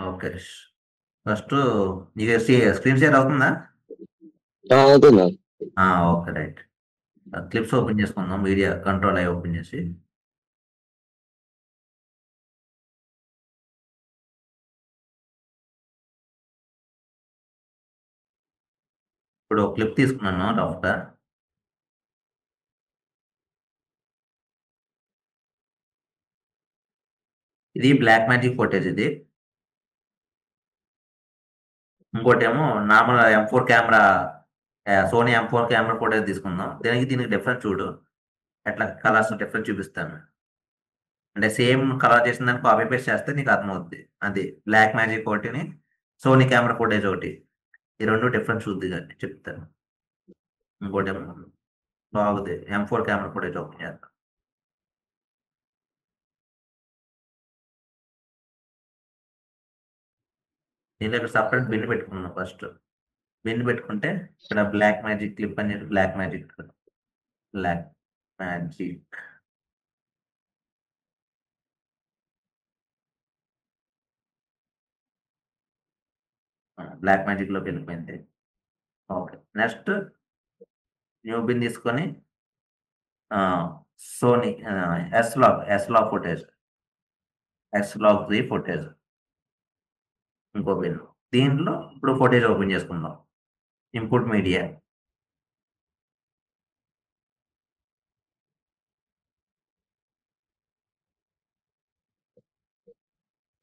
Okay. First నీకు screen share అవుతుందా? అవుతుందా? Okay, right. క్లిప్స్ ఓపెన్ చేసుకుందాం. మీడియా కంట్రోల్ అయ్యి ఓపెన్ చేసి ఇప్పుడు ఒక క్లిప్ తీసుకున్నాను రఫ్గా. ఇది బ్లాక్ మ్యాజిక్ ఫోటేజ్. ఇది ఇంకోటి ఏమో normal M4 camera, Sony M4 camera footage తీసుకుందాం. దీనికి డిఫరెన్స్ చూడు. ఎట్లా కలర్స్ డిఫరెన్స్ చూపిస్తాను. అంటే సేమ్ కలర్ చేసిన దాన్ని కాపీ పేస్ట్ చేస్తే నీకు అర్థమవుద్ది. అది బ్లాక్ మ్యాజిక్ ఒకటిని, సోనీ కెమెరా ఫోటేజ్ ఒకటి. ఈ రెండు డిఫరెన్స్ చూద్ది కానీ చెప్తాను. ఇంకోటి ఏమో బాగుంది, M4 కెమెరా ఫోటేజ్ ఓపెన్ చేద్దాం. దీనిలో ఇక్కడ సపరేట్ బిన్ పెట్టుకున్నాం. ఫస్ట్ బిన్ పెట్టుకుంటే ఇక్కడ బ్లాక్ మ్యాజిక్ క్లిప్ అనేది బ్లాక్ మ్యాజిక్ లోకి వెళ్ళిపోయింది. ఓకే, నెక్స్ట్ న్యూ బిన్ తీసుకొని సోనీ ఎస్ లాగ్ ఫోటేజ్ ఇంకో బిన్. దీంట్లో ఇప్పుడు ఫోటేజ్ ఓపెన్ చేసుకుందాం. ఇన్పుట్ మీడియా,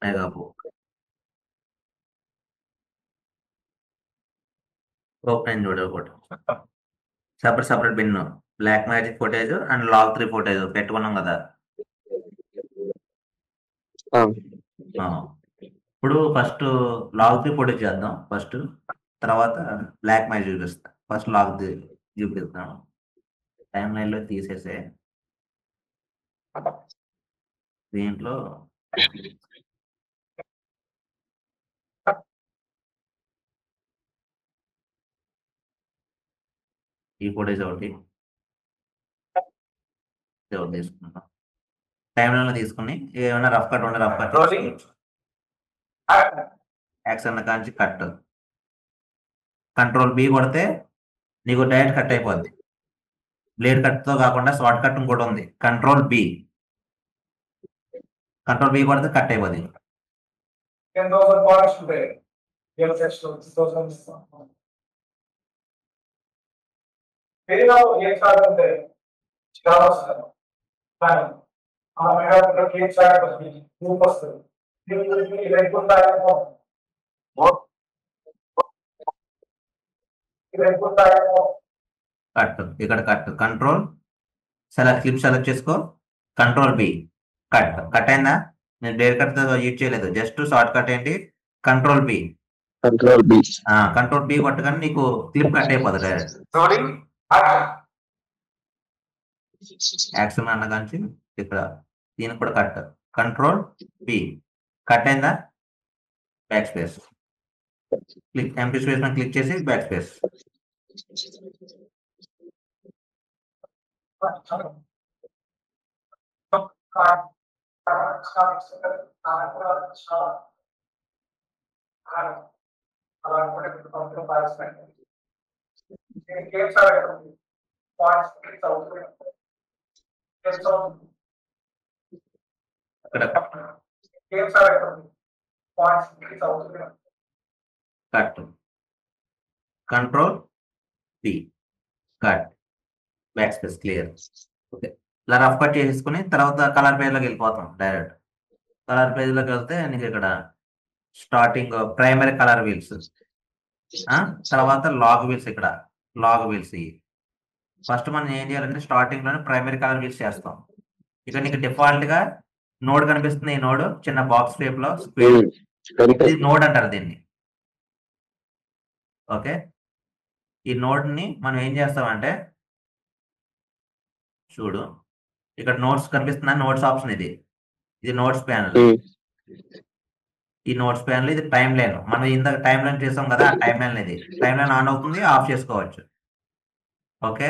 మెగాబుక్, ఓపెన్ చూడకూడదు. Separate bin Blackmagic footage and log3 footage పెట్టుకున్నాం కదా. ఇప్పుడు ఫస్ట్ log3 ఫోటేజ్ చేద్దాం. తర్వాత బ్లాక్ మ్యాజిక్ చూపిస్తాం. ఫస్ట్ log3 చూపిస్తాను. టైమ్ లైన్ లో తీసేసే దీంట్లో ఈ ఫోటేజ్ ఒకటి తీసుకుంటాం. టైమ్ లైన్ లో తీసుకుని ఏమైనా రఫ్ కట్ ఉంటే రఫ్ కట్ యాక్షన్ కాంచి కట్. కంట్రోల్ B కొడితే నీకు డైరెక్ట్ కట్ అయిపోద్ది. బ్లేడ్ కట్ తో కాకుండా షార్ట్ కట్ ఇంకోటి ఉంది, కంట్రోల్ B కొడితే కట్ అయిపోద్ది. 10,000 points today. ఏం సాగుతుంటే చాలా వస్తారు కానీ ఆ మేడం ఏం సాగుతుంది గ్రూప్ వస్తుంది. కట్ ఇక్కడ కట్ కంట్రోల్ క్లిప్ సెలెక్ట్ చేసుకో, కంట్రోల్ B కట్ అయిందా? నేను డేర్ కట్ తో యూజ్ చేయలేదు, జస్ట్ షార్ట్ కట్ ఏంటి కంట్రోల్ B కొట్టగానే నీకు క్లిప్ కట్ అయిపోతుంది డైరెక్ట్. యాక్షన్ అన్న కానీ ఇక్కడ దీనికి కూడా కట్, కంట్రోల్ B కట్ అయిందా? బ్యాక్ స్పేస్ ఎంటీ స్పేస్ మీద క్లిక్ చేసి back space. Cut control B cut back space clear. Okay, ఇలా రఫ్ కట్ చేసుకుని తర్వాత కలర్ పేజ్ లోకి వెళ్ళిపోతాం. డైరెక్ట్ కలర్ పేజ్ లోకి వెళ్తే నీకు ఇక్కడ స్టార్టింగ్ ప్రైమరీ కలర్ వీల్స్, తర్వాత లాగ్ వీల్స్. ఇక్కడ లాగ్ వీల్స్ ఫస్ట్ మనం ఏం చేయాలంటే స్టార్టింగ్ లోనే ప్రైమరీ కలర్ వీల్స్ చేస్తాం. ఇక్కడ నీకు డిఫాల్ట్ గా నోడ్ కనిపిస్తుంది. ఈ నోడ్ చిన్న బాక్స్ షేప్ లో స్క్వేర్, ఇది నోడ్ అంటారు దీన్ని. ఓకే, ఈ నోడ్ ని మనం ఏం చేస్తామంటే చూడు, ఇక్కడ నోట్స్ కనిపిస్తున్నా, నోట్స్ ఆప్షన్ ఇది నోట్స్ ప్యానల్. ఈ నోట్స్ ప్యానల్ ఇది టైం లైన్. మనం ఇందాక టైం లైన్ చేసాం కదా, ఆ time line time line on అవుతుంది, ఆఫ్ చేసుకోవచ్చు. ఓకే,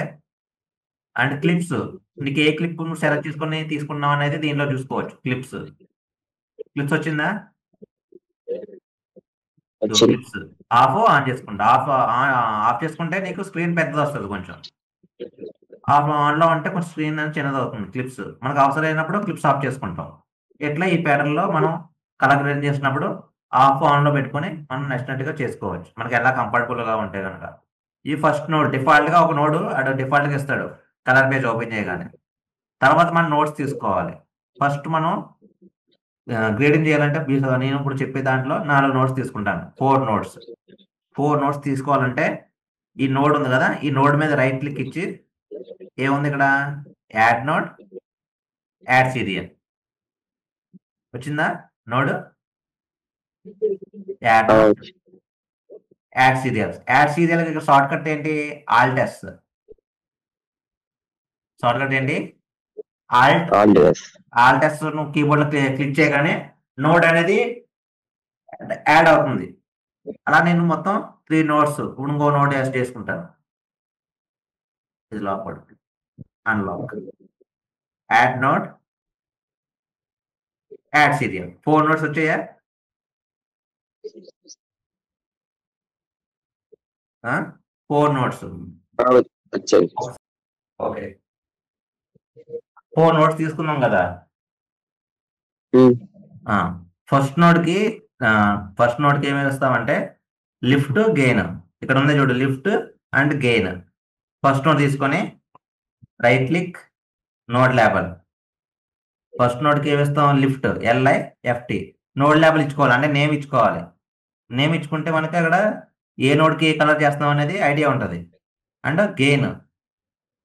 అండ్ క్లిప్స్, నీకు ఏ క్లిప్ నువ్వు సెలెక్ట్ చేసుకుని తీసుకున్నావు అనేది దీనిలో చూసుకోవచ్చు. క్లిప్స్ వచ్చిందా? వచ్చింది. క్లిప్స్ ఆఫ్ ఆన్ చేసుకుంటా. ఆఫ్ చేసుకుంటే నీకు స్క్రీన్ పెద్దది వస్తుంది కొంచెం. ఆఫ్ ఆన్లో ఉంటే కొంచెం స్క్రీన్ చిన్నది అవుతుంది. క్లిప్స్ మనకు అవసరం అయినప్పుడు క్లిప్స్ ఆఫ్ చేసుకుంటాం. ఇట్లా ఈ ప్యాటర్న్ లో మనం కలర్ గ్రేడ్ చేసినప్పుడు ఆఫ్ ఆన్ లో పెట్టుకొని మనం నచ్చినట్టుగా చేసుకోవచ్చు, మనకి ఎలా కంఫర్టబుల్ గా ఉంటే కనుక. ఈ ఫస్ట్ నోడ్ డిఫాల్ట్ గా ఒక నోడ్ అటు డిఫాల్ట్ గా ఇస్తాడు కలర్ పేజ్ ఓపెన్ చేయగానే. తర్వాత మనం నోట్స్ తీసుకోవాలి. ఫస్ట్ మనం గ్రేడింగ్ చేయాలంటే నేను ఇప్పుడు చెప్పే దాంట్లో 4 నోట్స్ తీసుకుంటాను. 4 నోట్స్. 4 నోట్స్ తీసుకోవాలంటే ఈ నోడ్ ఉంది కదా, ఈ నోడ్ మీద రైట్ క్లిక్ ఇచ్చి ఏముంది ఇక్కడ, యాడ్ నోడ్, యాడ్ సీరియల్ వచ్చిందా node. Add ah, node, add serials. Add serial ఇక్కడ షార్ట్ కట్ ఏంటి, ఆల్ట్ ఎస్. షార్ట్ కట్ ఏంటి, Alt all S. Alt S. నువ్వు కీబోర్డ్ లో క్లిక్ చేయగానే నోడ్ అనేది యాడ్ అవుతుంది. అలా నేను మొత్తం 3 నోట్స్ ఇంకో నోట్ యాడ్ చేసుకుంటాను. ఇది లాక్ పడుతుంది, unlock, add note, add serial. 4 notes వచ్చాయా? 4 నోట్స్. వచ్చాయి. ఓకే, 4 నోట్స్ తీసుకున్నాం కదా. ఫస్ట్ నోడ్ కి ఏమి వేస్తామంటే లిఫ్ట్ గెయిన్. ఇక్కడ ఉంది చూడు, lift and gain. First node తీసుకొని right click, node label. First node కి ఏమిస్తాం, లిఫ్ట్, LIFT. నోడ్ లేబుల్ ఇచ్చుకోవాలి, అంటే నేమ్ ఇచ్చుకోవాలి. నేమ్ ఇచ్చుకుంటే మనకి అక్కడ ఏ నోడ్ కి ఏ కలర్ చేస్తాం అనేది ఐడియా ఉంటుంది. And gain,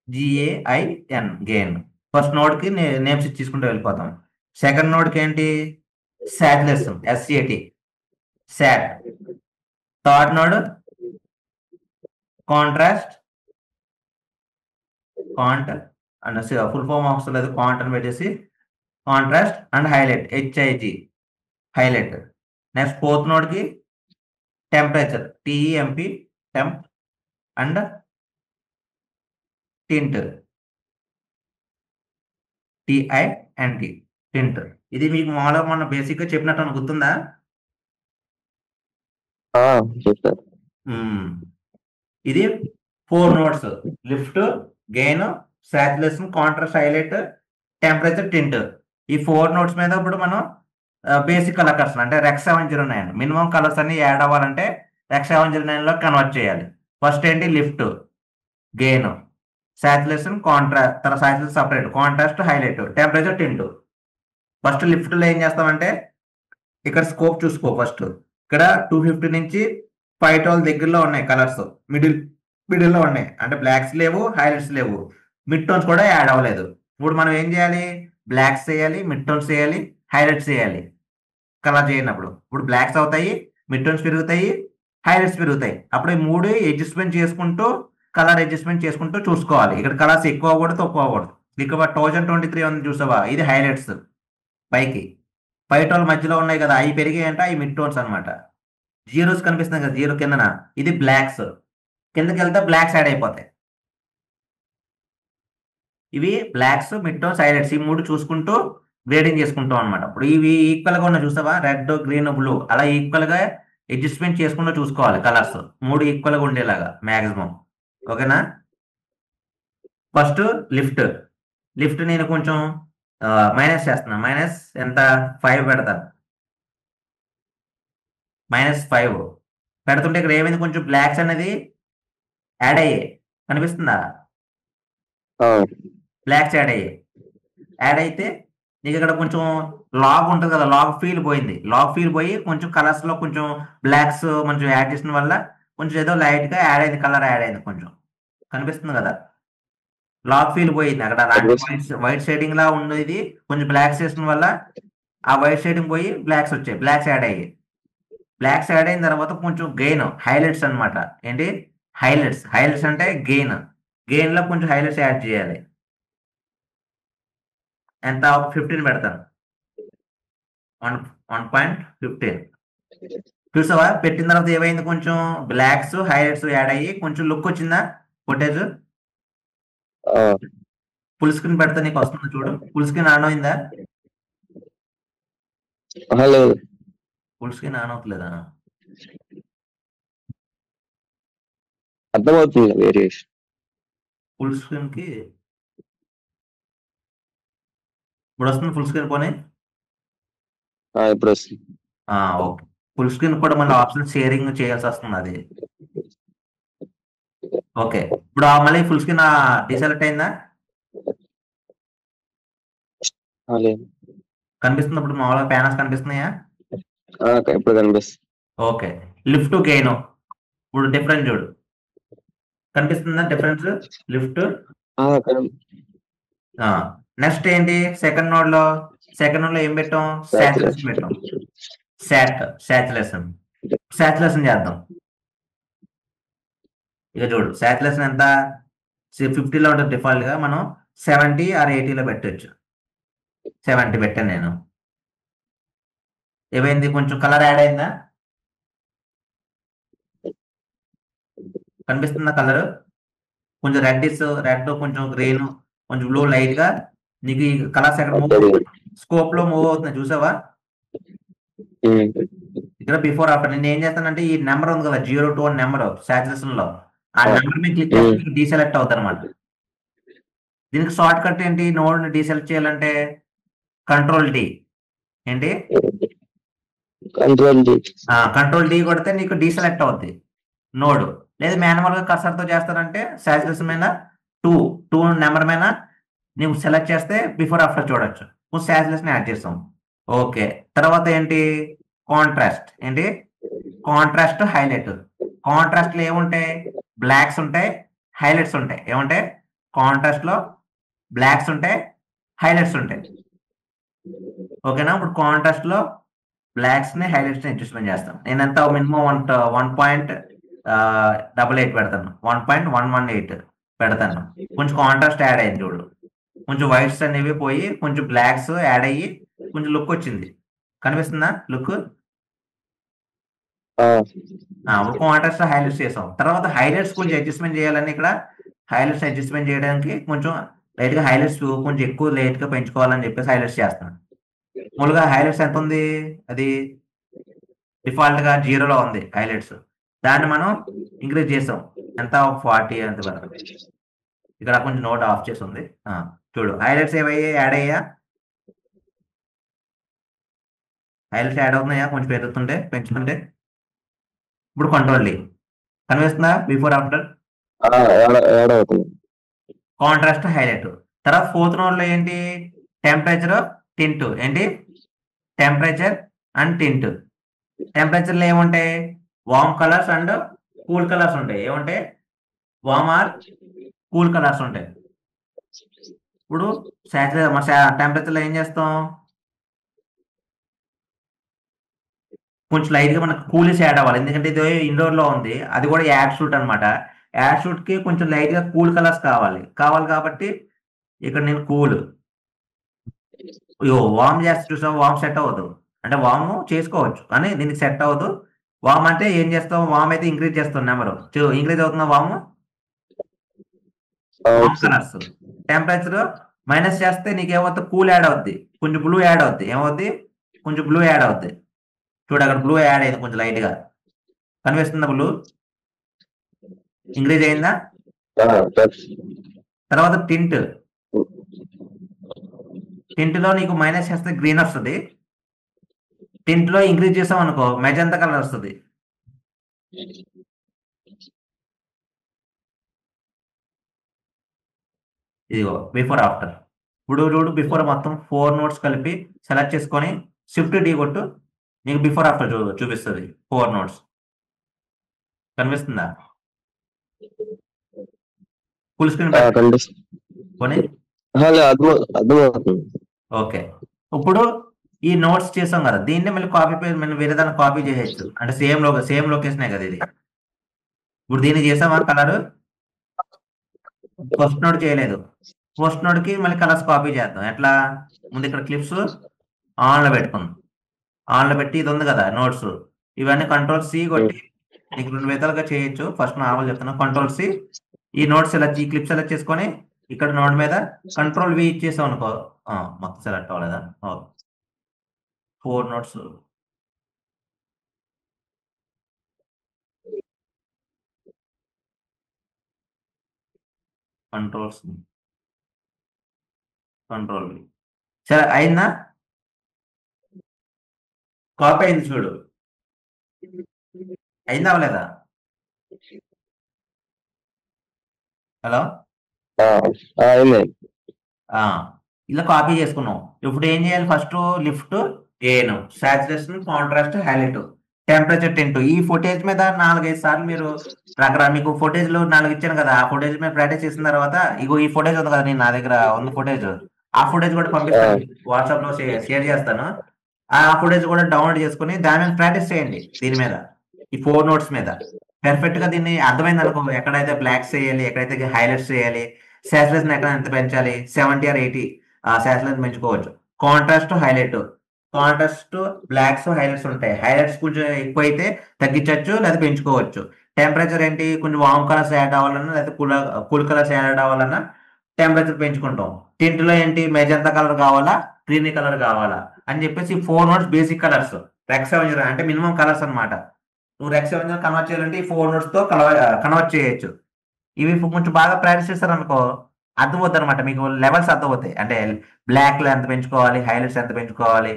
GAIN, gain. First node కి నేమ్స్ ఇచ్చేసుకుంటూ వెళ్ళిపోతాం. సెకండ్ నోడ్ కి ఏంటి, సాట్లెస్, SAT, sat. Third node contrast, and full form అవసరం లేదు, కాంట్ అని పెట్టేసి contrast and highlight, HIG, highlight. Next fourth node కి temperature, TEMP, temp, and tint, TINT, tint. ఇది మీకు మామూలుగా మన బేసిక్ గా చెప్పినట్టు గుర్తుందా? చెప్పారు. ఇది 4 notes, lift, gain, saturates, contrast, highlight, temperature, tint. ఈ 4 నోట్స్ మీద ఇప్పుడు మనం బేసిక్ కలర్ కర్స్ అంటే రెక్స్ 709 మినిమం కలర్స్ అన్ని యాడ్ అవ్వాలంటే రెక్స్ 709 లో కన్వర్ట్ చేయాలి. ఫస్ట్ ఏంటి, లిఫ్ట్, గెయిన్, సాచురేషన్, కాంట్రాస్ట్, తర్వాత saturation separate, contrast, highlight, temperature, tint. First lift లో ఏం చేస్తామంటే ఇక్కడ స్కోప్ చూసుకో. ఫస్ట్ ఇక్కడ 250 నుంచి 512 దగ్గరలో ఉన్నాయి కలర్స్, మిడిల్లో ఉన్నాయి, అంటే బ్లాక్స్ లేవు, హైలైట్స్ లేవు, మిడ్ టోన్స్ కూడా యాడ్ అవ్వలేదు. ఇప్పుడు మనం ఏం చేయాలి, బ్లాక్స్ చేయాలి, మిడ్ టోన్స్ చేయాలి, హైలైట్స్ చేయాలి. కలర్ చేయనప్పుడు ఇప్పుడు బ్లాక్స్ అవుతాయి, మిడ్ టోన్స్ పెరుగుతాయి, హైలైట్స్ పెరుగుతాయి. అప్పుడు ఈ 3 అడ్జస్ట్మెంట్ చేసుకుంటూ కలర్ అడ్జస్ట్మెంట్ చేసుకుంటూ చూసుకోవాలి. ఇక్కడ కలర్స్ ఎక్కువ అవ్వకూడదు, తక్కువ అవ్వకూడదు. ఇక్కడ 1023 ఉంది చూసావా, ఇది హైలైట్స్. పైకి 512 మధ్యలో ఉన్నాయి కదా, అవి పెరిగాయంట, అవి మిడ్ టోన్స్ అనమాట. జీరోస్ కనిపిస్తుంది కదా, జీరో కిందన, ఇది బ్లాక్స్. కిందకి వెళ్తే బ్లాక్స్ యాడ్ అయిపోతాయి. ఇవి బ్లాక్స్, మిడ్ టోన్స్, హైలైట్స్, ఈ 3 చూసుకుంటూ గ్రేడింగ్ చేసుకుంటాం అనమాట. ఇప్పుడు ఇవి ఈక్వల్ గా ఉన్నాయి చూసావా, రెడ్, గ్రీన్, బ్లూ, అలా ఈక్వల్ గా అడ్జస్ట్మెంట్ చేసుకుంటూ చూసుకోవాలి. కలర్స్ 3 ఈక్వల్ గా ఉండేలాగా మాక్సిమం. ఓకేనా? ఫస్ట్ లిఫ్ట్ నేను కొంచెం మైనస్ చేస్తున్నా. మైనస్ ఎంత, 5 పెడతాను. -5 పెడుతుంటే ఇక్కడ ఏమైంది, కొంచెం బ్లాక్స్ అనేది యాడ్ అయ్యాయి, కనిపిస్తుందా? బ్లాక్స్ యాడ్ అయితే నీకు ఇక్కడ కొంచెం లాగ్ ఉంటుంది కదా, లాగ్ ఫీల్ పోయింది. లాగ్ ఫీల్ పోయి కొంచెం కలర్స్ లో కొంచెం బ్లాక్స్ కొంచెం యాడ్ చేసిన వల్ల కొంచెం ఏదో లైట్ గా యాడ్ అయింది, కలర్ యాడ్ అయింది కొంచెం, కనిపిస్తుంది కదా. లాగ్ ఫీల్ పోయింది అక్కడ, వైట్ షేడింగ్ లా ఉండేది, కొంచెం బ్లాక్స్ చేసిన వల్ల ఆ వైట్ షేడింగ్ పోయి బ్లాక్స్ వచ్చాయి, బ్లాక్స్ యాడ్ అయ్యాయి. బ్లాక్స్ యాడ్ అయిన తర్వాత కొంచెం గెయిన్, హైలైట్స్ అన్నమాట. ఏంటి, హైలైట్స్ అంటే గెయిన్ లో కొంచెం హైలైట్స్ యాడ్ చేయాలి. ఎంత, 15 పెడతాను. 1.15 చూసావా? పెట్టిన తర్వాత ఏమైంది, కొంచెం బ్లాక్స్, హైలైట్స్ యాడ్ అయ్యి కొంచెం లుక్ వచ్చిందా ఫుటేజ్. ఫుల్ స్క్రీన్ పెడితే నీకు వస్తుంది చూడు, ఫుల్ స్క్రీన్ ఆన్ అయిందా? లేదు. ఫుల్ స్క్రీన్ ఆన్ అవుతలేదా? అర్థమవుతుంది వేరియేషన్. ఫుల్ స్క్రీన్ కి ఇప్పుడు వస్తుంది ఫుల్ స్క్రీన్ పోనీ. ఇప్పుడు వస్తుంది. ఓకే. ఫుల్ స్క్రీన్ కూడా మళ్ళీ ఆప్షన్ షేరింగ్ చేయాల్సి వస్తుంది అది. ఓకే. ఇప్పుడు మళ్ళీ ఫుల్ స్క్రీన్ డిసెలెక్ట్ అయిందా? లేదు. కనిపిస్తుంది ఇప్పుడు మామూలుగా ప్యానల్స్ కనిపిస్తున్నాయా? ఇప్పుడు కనిపిస్తుంది. ఓకే. లిఫ్ట్ గెయిన్ ఇప్పుడు డిఫరెన్స్ చూడు, కనిపిస్తుందా డిఫరెన్స్? లిఫ్ట్. నెక్స్ట్ ఏంటి సెకండ్ నోడ్ లో ఏం పెట్టాం? సాచురేషన్ పెట్టాం. సాచురేషన్ చేద్దాం. ఇక చూడు సాచురేషన్ ఎంత 50లో ఉంటుంది డిఫాల్ట్ గా, మనం 70 or 80లో పెట్టచ్చు. 70 పెట్టాను నేను. ఏమైంది? కొంచెం కలర్ యాడ్ అయిందా? కనిపిస్తుందా కలర్? కొంచెం రెడ్, కొంచెం గ్రీన్, కొంచెం బ్లూ లైట్ గా. నీకు ఈ కలర్స్ ఎక్కడ స్కోప్ లో మూవ్ అవుతున్నాయి చూసావా? ఇక్కడ బిఫోర్ ఆఫ్టర్ నేను ఏం చేస్తానంటే ఈ నెంబర్ ఉంది కదా 0 to 1 నెంబర్ సాచురేషన్ లో, ఆ నెంబర్ మీద క్లిక్ చేస్తే మీకు డీసెలెక్ట్ అవుతుంది అనమాట. దీనికి షార్ట్ కట్ ఏంటి? నోడ్ డీసెలెక్ట్ చేయాలంటే కంట్రోల్ డి. ఏంటి? కంట్రోల్ డి కొడితే నీకు డీసెలెక్ట్ అవుద్ది నోడ్. లేదు మాన్యువల్ గా కర్సర్ తో చేస్తానంటే సాచురేషన్ మీద 2 నెంబర్ మీద నువ్వు సెలెక్ట్ చేస్తే బిఫోర్ ఆఫ్టర్ చూడొచ్చు. సాచురేషన్ యాడ్ చేస్తాం. ఓకే. తర్వాత ఏంటి? కాంట్రాస్ట్. ఏంటి? Contrast, highlight. కాంట్రాస్ట్ లో ఏముంటాయి? బ్లాక్స్ ఉంటాయి, హైలైట్స్ ఉంటాయి. ఏముంటాయి? కాంట్రాస్ట్ లో బ్లాక్స్ ఉంటాయి, హైలైట్స్ ఉంటాయి. ఓకేనా? ఇప్పుడు కాంట్రాస్ట్ లో బ్లాక్స్ ని హైలైట్స్ ని అడ్జస్ట్మెంట్ చేస్తాం. నేను ఎంత మినిమం 1.88 పెడతాను, 1.118 పెడతాను. కొంచెం కాంట్రాస్ట్ యాడ్ అయింది చూడు, కొంచెం వైట్స్ అనేవి పోయి కొంచెం బ్లాక్స్ యాడ్ అయ్యి కొంచెం లుక్ వచ్చింది. కనిపిస్తుందా లుక్? ఇప్పుడు కాంట్రాస్ట్ హైలైట్స్ చేసాం. తర్వాత హైలైట్స్ కొంచెం అడ్జస్ట్మెంట్ చేయాలని ఇక్కడ హైలైట్స్ అడ్జస్ట్మెంట్ చేయడానికి కొంచెం లైట్ గా హైలైట్స్ కొంచెం ఎక్కువ లైట్ గా పెంచుకోవాలని చెప్పేసి హైలైట్స్ చేస్తాను. మామూలుగా హైలైట్స్ ఎంత ఉంది? అది డిఫాల్ట్ గా 0లో ఉంది హైలైట్స్. దాన్ని మనం ఇంక్రీజ్ చేసాం. ఎంత? 40 అంత వరకు. ఇక్కడ కొంచెం నోట్ ఆఫ్ చేసి ఉంది. చూడు హైలైట్స్ ఏమయ్యా? యాడ్ అయ్యా? హైలైట్స్ యాడ్ అవుతున్నాయా కొంచెం పెంచుతుంటే? ఇప్పుడు కంట్రోల్ డి. కనిపిస్తుందా బిఫోర్ ఆఫ్టర్? Contrast, highlight. తర్వాత ఫోర్త్ నోడ్ లో ఏంటి? Temperature, tint. ఏంటి? Temperature and tint. టెంపరేచర్ లో ఏముంటాయి? Warm colours and cool colours ఉంటాయి. ఏముంటాయి? వార్మ్ ఆర్ కూల్ కలర్స్ ఉంటాయి. ఇప్పుడు టెంపరేచర్ లో ఏం చేస్తాం? కొంచెం లైట్ గా మనకు కూల్స్ యాడ్ అవ్వాలి, ఎందుకంటే ఇది ఇండోర్ లో ఉంది, అది కూడా యాడ్ షూట్ అనమాట. యాడ్ షూట్ కి కొంచెం లైట్ గా కూల్ కలర్స్ కావాలి కాబట్టి ఇక్కడ నేను కూల్. వామ్ చేస్తే చూసావు, వామ్ సెట్ అవ్వదు. అంటే వామ్ చేసుకోవచ్చు కానీ దీనికి సెట్ అవ్వదు. వామ్ అంటే ఏం చేస్తాం? వామ్ అయితే ఇంక్రీజ్ చేస్తాం నెంబర్. ఇంక్రీజ్ అవుతుందా వామ్ కలర్స్. టెంపరేచర్ మైనస్ చేస్తే నీకు ఏమవుతుంది? కూల్ యాడ్ అవుద్ది, కొంచెం బ్లూ యాడ్ అవుద్ది. ఏమవుద్ది? కొంచెం బ్లూ యాడ్ అవుద్ది. చూడు అక్కడ బ్లూ యాడ్ అయింది కొంచెం లైట్ గా. కనిపిస్తుందా బ్లూ? ఇంక్రీజ్ అయిందా? తర్వాత టింట్ లో నీకు మైనస్ చేస్తే గ్రీన్ వస్తుంది. టింట్ లో ఇంక్రీజ్ చేసాం అనుకో మెజంతా కలర్ వస్తుంది. ఇదిగో బిఫోర్ ఆఫ్టర్. ఇప్పుడు చూడు బిఫోర్ మొత్తం 4 నోట్స్ కలిపి సెలెక్ట్ చేసుకొని షిఫ్ట్ డి కొట్టు, నీకు బిఫోర్ ఆఫ్టర్ చూపిస్తుంది 4 నోట్స్. కనిపిస్తుందా? ఫుల్ స్క్రీన్ కొని. ఓకే. ఇప్పుడు ఈ నోట్స్ చేసాం కదా, దీన్ని మళ్ళీ కాపీ పేస్ట్ మనం వేరే దాన్ని కాపీ చేయొచ్చు. అంటే సేమ్ లొకేషనే కదా ఇది. ఇప్పుడు దీన్ని చేసామా కలర్? ఫస్ట్ నోట్ చేయలేదు. ఫస్ట్ నోట్ కి మళ్ళీ కలర్స్ కాపీ చేద్దాం. ఎట్లా? ముందు ఇక్కడ క్లిప్స్ ఆన్ లో పెట్టుకుందాం. ఆన్ లో పెట్టి ఇది ఉంది కదా నోట్స్, ఇవన్నీ కంట్రోల్ సి కొట్టి నీకు 2 విధాలుగా చేయొచ్చు. ఫస్ట్ నార్మల్ చెప్తున్నా. కంట్రోల్ సి, ఈ నోట్స్ ఈ క్లిప్ సెలెక్ట్ చేసుకొని ఇక్కడ నోట్ మీద కంట్రోల్ వి ఇచ్చేసాం అనుకో, మొత్తం సెలెక్ట్ అవ్వలేదా? 4 నోట్స్. కంట్రోల్స్ కంట్రోల్ సరే అయిందా? కాపీ అయింది చూడు. అయిందా అవ్వలేదా? హలో అయింది. ఇలా కాపీ చేసుకున్నాం. ఇప్పుడు ఏం చేయాలి? First lift gain, saturation, contrast, highlight, temperature tint. ఈ ఫుటేజ్ మీద 4-5 సార్లు మీరు మీకు ఫుటేజ్ లో 4 ఇచ్చాను కదా, ఆ ఫుటేజ్ మీద ప్రాక్టీస్ చేసిన తర్వాత ఇగో ఈ ఫుటేజ్ ఉంది కదా, నేను నా దగ్గర ఉన్న ఫుటేజ్, ఆ ఫుటేజ్ కూడా పంపిస్తాను, వాట్సాప్ లో షేర్ చేస్తాను. ఆ ఫుటేజ్ కూడా డౌన్లోడ్ చేసుకుని దాని మీద ప్రాక్టీస్ చేయండి. దీని మీద ఈ 4 నోట్స్ మీద పెర్ఫెక్ట్ గా దీన్ని అర్థమైంది అనుకో, ఎక్కడైతే బ్లాక్స్ చేయాలి, ఎక్కడైతే హైలైట్స్ చేయాలి, సాచురేషన్ ఎక్కడ ఎంత పెంచాలి, 70 or 80 సాచురేషన్ పెంచుకోవచ్చు. Contrast, highlight, contrast, blocks, highlights ఉంటాయి. హైలైట్స్ కొంచెం ఎక్కువ అయితే తగ్గించవచ్చు లేదా పెంచుకోవచ్చు. టెంపరేచర్ ఏంటి, కొంచెం వామ్ కలర్స్ యాడ్ అవ్వాలన్నా లేదా కూల్ కలర్స్ యాడ్ అవ్వాలన్నా టెంపరేచర్ పెంచుకుంటాం. టింట్ లో ఏంటి, మెజంతా కలర్ కావాలా, గ్రీన్ కలర్ కావాలా అని చెప్పేసి 4 notes basic colours, rex Avenger అంటే మినిమం కలర్స్ అనమాట. నువ్వు రెక్స్ అవెంజర్ కన్వర్ట్ చేయాలంటే ఈ 4 నోట్స్ తో కన్వర్ట్ చేయొచ్చు. ఇవి కొంచెం బాగా ప్రాక్టీస్ చేస్తారు అనుకో, అర్థమవుతుంది అనమాట, మీకు లెవెల్స్ అర్థమవుతాయి. అంటే బ్లాక్ లో ఎంత పెంచుకోవాలి, హైలైట్స్ ఎంత పెంచుకోవాలి,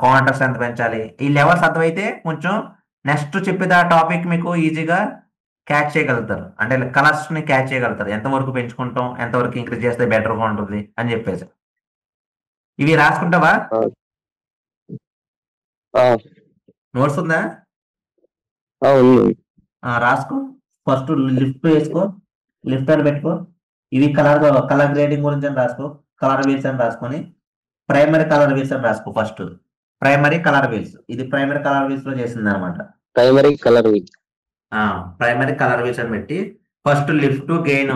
కాంట్రాస్ట్ ఎంత పెంచాలి, ఈ లెవెల్స్ అర్థమైతే కొంచెం నెక్స్ట్ చెప్పేది ఆ టాపిక్ మీకు ఈజీగా క్యాచ్ చేయగలుగుతారు. అంటే కలర్స్ ని క్యాచ్ చేయగలుగుతారు, ఎంతవరకు పెంచుకుంటాం, ఎంతవరకు ఇంక్రీజ్ చేస్తే బెటర్గా ఉంటుంది అని చెప్పేసి. ఇవి రాసుకుంటావా? నోట్స్ ఉందా? రాసుకో. ఫస్ట్ లిఫ్ట్ వేసుకో, లిఫ్ట్ అని పెట్టుకో. ఇవి కలర్ గ్రేడింగ్ గురించి అని రాసుకో, కలర్ వీల్స్ అని రాసుకొని ప్రైమరీ కలర్ వీల్స్ అని రాసుకో. ఫస్ట్ ప్రైమరీ కలర్ వీల్స్, ఇది ప్రైమరీ కలర్ వీల్స్ లో చేసింది అనమాట. ప్రైమరీ కలర్ వీల్స్ అని పెట్టి ఫస్ట్ లిఫ్ట్ గెయిన్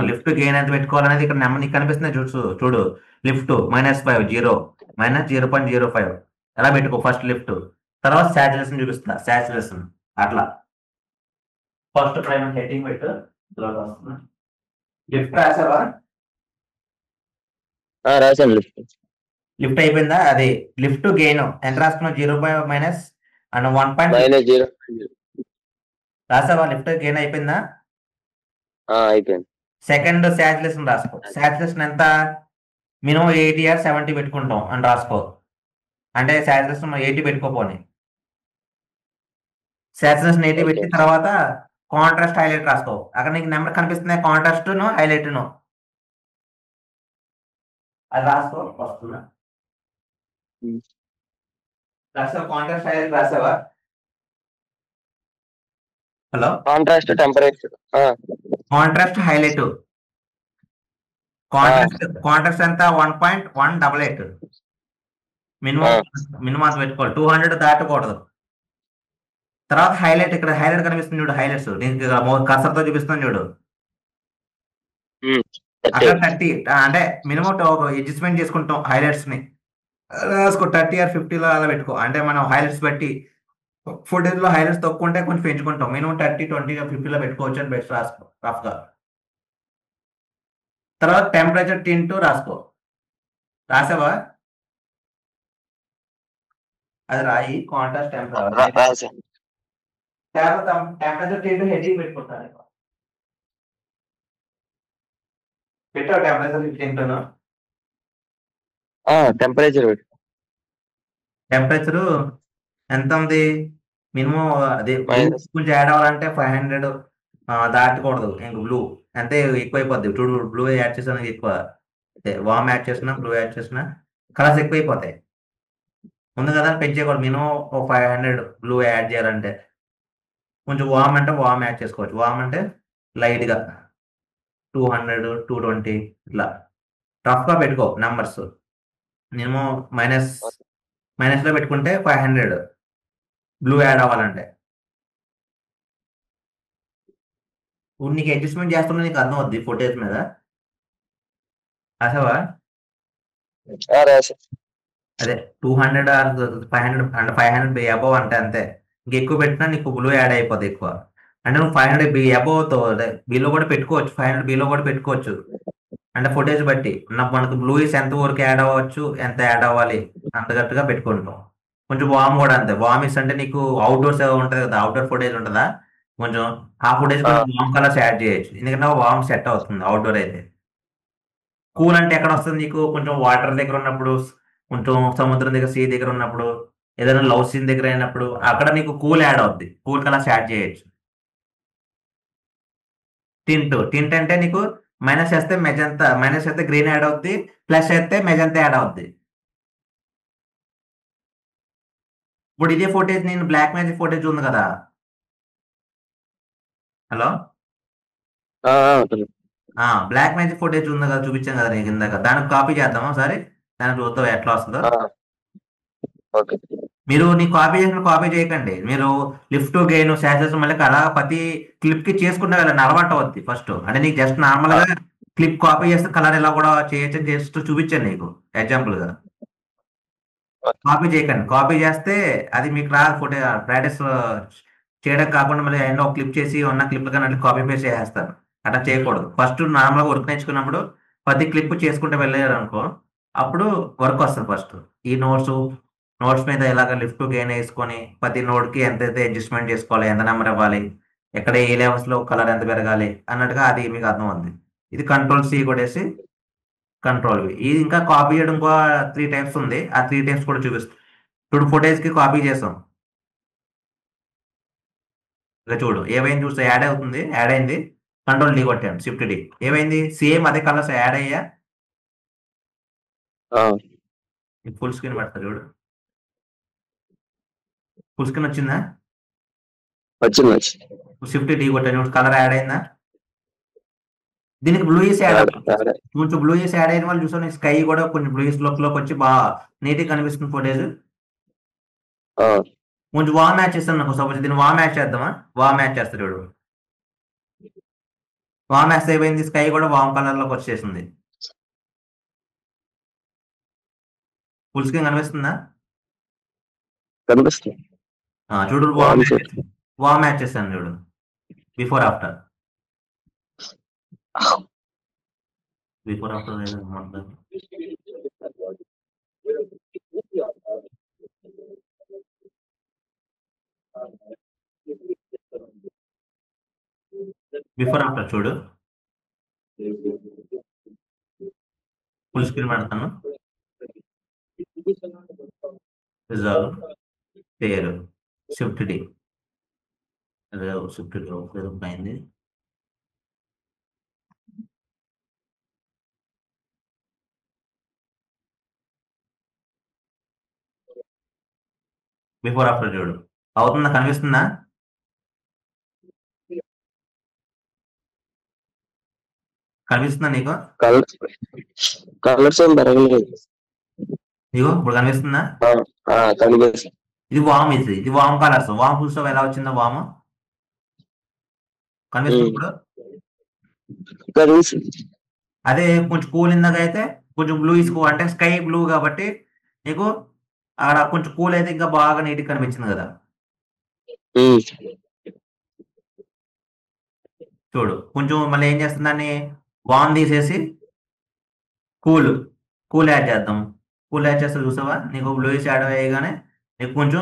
ఎంత పెట్టుకోవాలనేది ఇక్కడ నెంబర్ నీకు కనిపిస్తుంది చూడు. లిఫ్ట్ -5 0 -0.05 ఎలా పెట్టుకో ఫస్ట్ లిఫ్ట్. తర్వాత సాచురేషన్ చూపిస్తున్నా, సాచురేషన్ అట్లా. ఫస్ట్ ప్రైమరీ హెడ్డింగ్ పెట్టు, లిఫ్ట్ రాసావా? రాశాను. లిఫ్ట్ అయిపోయిందా? అదే లిఫ్ట్ గెయిన్ ఎంత రాసుకున్నావు? 0.1 రాసావా? లిఫ్ట్ గెయిన్ అయిపోయిందా? అయిపోయింది. సెకండ్ సాచురేషన్ రాసుకో. సాచురేషన్ ఎంత? మినిమం 80 or 70 పెట్టుకుంటాం అని రాసుకో. అంటే సాచురేషన్ 80 పెట్టుకోపోని. సాచురేషన్ 80 పెట్టి తర్వాత కాంట్రాస్ట్, హైలైట్ రాసుకో. అక్కడ నీకు నెంబర్ కనిపిస్తున్నాయి, కాంట్రాస్ట్ ను హైలైట్ ను, అది రాసుకో. వస్తున్నా రాసావా? కాంట్రాస్ట్, హైలైట్ రాసావా? Hello, contrast, temperature, contrast, highlight. Contrast ఎంత? 1.188 మినిమం పెట్టుకోవాలి, 200 దాటకూడదు. తర్వాత హైలైట్, ఇక్కడ హైలైట్ కనిపిస్తుంది చూడు, హైలైట్స్ నీకు కర్సర్ తో చూపిస్తుంది చూడు, అక్కడ 30 అంటే మినిమం అడ్జస్ట్మెంట్ చేసుకుంటాం హైలైట్స్ ని. రాసుకో 30 or 50 అలా పెట్టుకో. అంటే మనం హైలైట్స్ బట్టి ఫుటేజ్ లో హైలైట్స్ తక్కువ ఉంటే కొంచెం పెంచుకుంటాం. మినిమం 30, 20, 50 పెట్టుకోవచ్చు అని బెస్ట్ రాసుకో రఫ్ గా. తర్వాత టెంపరేచర్ టింట్ రాసుకో. రాసావా? అది రాయి. కాంట్రాస్ట్, టెంపరేచర్ టింట్ హెడ్డింగ్ పెట్టుకుంటాను. పెట్టావు టెంపరేచర్ టింట్? టెంపరేచర్ ఎంత ఉంది? మినిమం అదే కొంచెం యాడ్ అవ్వాలంటే 500 దాటకూడదు. ఇంక బ్లూ అంటే ఎక్కువైపోద్ది. బ్లూ యాడ్ చేసినా ఎక్కువ, వామ్ యాడ్ చేసినా, బ్లూ యాడ్ చేసినా కలర్స్ ఎక్కువైపోతాయి. ఉంది కదా, పెంచేయకూడదు. మినిమం 500 బ్లూ యాడ్ చేయాలంటే. కొంచెం వామ్ అంటే వామ్ యాడ్ చేసుకోవచ్చు. వామ్ అంటే లైట్ గా 200, 220 ఇట్లా రఫ్ గా పెట్టుకో నంబర్స్. మినిమం మైనస్ లో పెట్టుకుంటే 500 బ్లూ యాడ్ అవ్వాలంటే. నీకు అడ్జస్ట్మెంట్ చేస్తున్నా నీకు అర్థం అవుద్ది ఫోటోస్ మీద. రాసావా? అదే 200 or 500 అంటే 500 అబవ్ అంటే అంతే. ఇంకెక్కువ పెట్టినా నీకు బ్లూ యాడ్ అయిపోద్ది ఎక్కువ. అంటే నువ్వు 500 అబవ్ తో బిలో కూడా పెట్టుకోవచ్చు, 500 బిలో కూడా పెట్టుకోవచ్చు. అంటే ఫుటేజ్ బట్టి మనకు బ్లూయిస్ ఎంత వరకు యాడ్ అవ్వచ్చు, ఎంత యాడ్ అవ్వాలి అంతగట్టుగా పెట్టుకుంటాం. కొంచెం వామ్ కూడా అంతే. వామిస్ అంటే నీకు అవుట్డోర్స్ ఉంటుంది కదా, అవుట్డోర్ ఫుటేజ్ ఉంటుందా, కొంచెం ఆ ఫుటేజ్ కొంచెం వామ్ కలర్స్ యాడ్ చేయొచ్చు. ఎందుకంటే వామ్ సెట్ అవుతుంది అవుట్డోర్ అయితే. కూల్ అంటే ఎక్కడ వస్తుంది నీకు? కొంచెం వాటర్ దగ్గర ఉన్నప్పుడు, కొంచెం సముద్రం దగ్గర, సీ దగ్గర ఉన్నప్పుడు, ఏదైనా లవ్ సీన్ దగ్గర అయినప్పుడు అక్కడ నీకు కూల్ యాడ్ అవుద్ది. కూల్ కలర్స్ యాడ్ చేయొచ్చు. టింట్ అంటే నీకు మైనస్ చేస్తే మెజంతా, మైనస్ చేస్తే గ్రీన్ యాడ్ అవుద్ది, ప్లస్ చేస్తే మెజంతా యాడ్ అవుద్ది. ఇప్పుడు ఇదే ఫోటేజ్, నేను బ్లాక్ మ్యాజిక్ ఫోటేజ్ ఉంది కదా. హలో, బ్లాక్ మ్యాజిక్ ఫోటేజ్ ఉంది కదా, చూపించాను కదా నీకు ఇందాక. దానికి కాపీ చేద్దామా సరే, దానికి చూద్దాం ఎట్లా వస్తుందో. ఓకే. మీరు నీ కాపీ చేయకండి. మీరు లిఫ్ట్ గెయిన్ శాసెస్ మళ్ళీ అలా ప్రతి క్లిప్ కి చేసుకుంటే వెళ్ళండి. అలవాటు అవుద్ది ఫస్ట్. అంటే నీకు జస్ట్ నార్మల్ గా క్లిప్ కాపీ చేస్తే కలర్ ఇలా కూడా చేయొచ్చు అని చేస్తూ చూపించాను నీకు ఎగ్జాంపుల్ గా. కాపీ చేయకండి. కాపీ చేస్తే అది మీకు రాదు. ఫోటో ప్రాక్టీస్ చేయడం కాకుండా మళ్ళీ ఎండ్ ఒక క్లిప్ చేసి ఉన్న క్లిప్ కానీ కాపీ పేస్ట్ చేసేస్తారు. అట్లా చేయకూడదు. ఫస్ట్ నార్మల్ గా వర్క్ నేర్చుకున్నప్పుడు ప్రతి క్లిప్ చేసుకుంటూ వెళ్ళారు అనుకో, అప్పుడు వర్క్ వస్తుంది. ఫస్ట్ ఈ నోట్స్ మీద ఇలాగ లిఫ్ట్ గెయిన్ వేసుకొని ప్రతి నోడ్ కి ఎంతైతే అడ్జస్ట్మెంట్ చేసుకోవాలి, ఎంత నెంబర్ ఇవ్వాలి, ఎక్కడ ఏ లెవెల్స్ లో కలర్ ఎంత పెరగాలి అన్నట్టుగా అది మీకు అర్థం అవుతుంది. ఇది కంట్రోల్-C కొట్టేసి కంట్రోల్-V. ఇది ఇంకా కాపీ చేయడం ఇంకో 3 టైప్స్ ఉంది. ఆ 3 టైప్స్ కూడా చూపిస్తాం. ఇప్పుడు ఫుటేజ్ కి కాపీ చేసాం. ఇక చూడు ఏమైంది, చూస్తే యాడ్ అవుతుంది. యాడ్ అయింది. కంట్రోల్-D కొట్టాను, Shift-D. ఏమైంది? సేమ్ అదే కలర్స్ యాడ్ అయ్యా. ఫుల్ స్క్రీన్ పెడతా చూడు. ఫుల్ స్క్రీన్ వచ్చిందా? వచ్చింది. Shift-D కొట్టాను చూడు, కలర్ యాడ్ అయిందా? దీనికి బ్లూయిస్ యాడ్ అవుతుంది. కొంచెం బ్లూయిస్ యాడ్ అయిన వాళ్ళు చూసాను, స్కై కూడా కొంచెం బ్లూయిస్ లోకి వచ్చి బాగా నీట్ గా కనిపిస్తుంది ఫోటేజ్. కొంచెం వామ్ మ్యాచ్ చేస్తాను నాకు. సపోజ్ దీన్ని వామ్ మ్యాచ్ చేద్దామా? వామ్ మ్యాచ్ చేస్తాడు చూడు. వామ్ మ్యాచ్ అయిపోయింది. స్కై కూడా వామ్ కలర్ లోకి వచ్చేసింది. ఫుల్ స్క్రీన్ కనిపిస్తుందా? కనిపిస్తుంది. చూడు వామ్ మ్యాచ్ చేస్తాను చూడు, before after. Before after before after చూడు. ఫుల్ స్క్రీన్ పెడతాను. రిజాల్వ్ పేరు Shift-D. Shift-D అయింది. బిఫోర్ ఆఫ్టర్ చూడు. అవుతుందా? కనిపిస్తుందా? కనిపిస్తుందా నీకు? కలర్స్ ఏం పెరగలేదు. నీకు ఇప్పుడు కనిపిస్తుందా? కనిపిస్తుంది. ఇది వామ్. ఇది వామ్ కలర్స్. వామ్ చూస్తావు ఎలా వచ్చిందో వామ్ కనిపిస్తుంది ఇప్పుడు. అదే కొంచెం కూల్ ఇందాక అయితే కొంచెం బ్లూ అంటే స్కై బ్లూ కాబట్టి నీకు ఆడ కొంచెం కూల్ అయితే ఇంకా బాగా నీట్ కనిపించింది కదా. చూడు కొంచెం మళ్ళీ ఏం చేస్తుందని వామ్ తీసేసి కూల్ యాడ్ చేద్దాం. కూల్ యాడ్ చేస్తే చూసావా, నీకు బ్లూయిష్ యాడ్ అయ్యగానే నీకు కొంచెం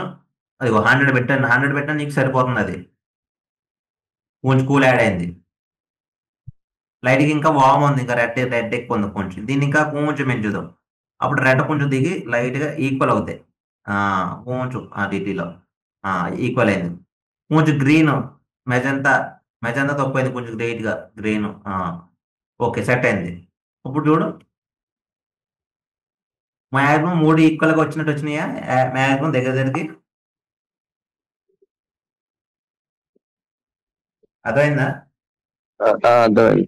అది 100 పెట్టాను నీకు సరిపోతుంది. అది కొంచెం కూల్ యాడ్ అయింది. లైట్గా ఇంకా వామ్ ఉంది, ఇంకా రెడ్ ఎక్కువ ఉంది కొంచెం. దీన్ని ఇంకా కొంచెం పెంచుదాం. అప్పుడు రెడ్ కొంచెం దిగి లైట్గా ఈక్వల్ అవుతాయి. కొంచెం డిటీలో ఈక్వల్ అయింది. కొంచెం గ్రీన్ మెజంతా తక్కువైంది, కొంచెం లైట్గా గ్రీన్. ఓకే, సెట్ అయింది. ఇప్పుడు చూడు మ్యాక్సిమం 3 ఈక్వల్గా వచ్చినట్టు వచ్చినాయా? మ్యాక్సిమం దగ్గరికి అర్థమైందా? అర్థమైంది.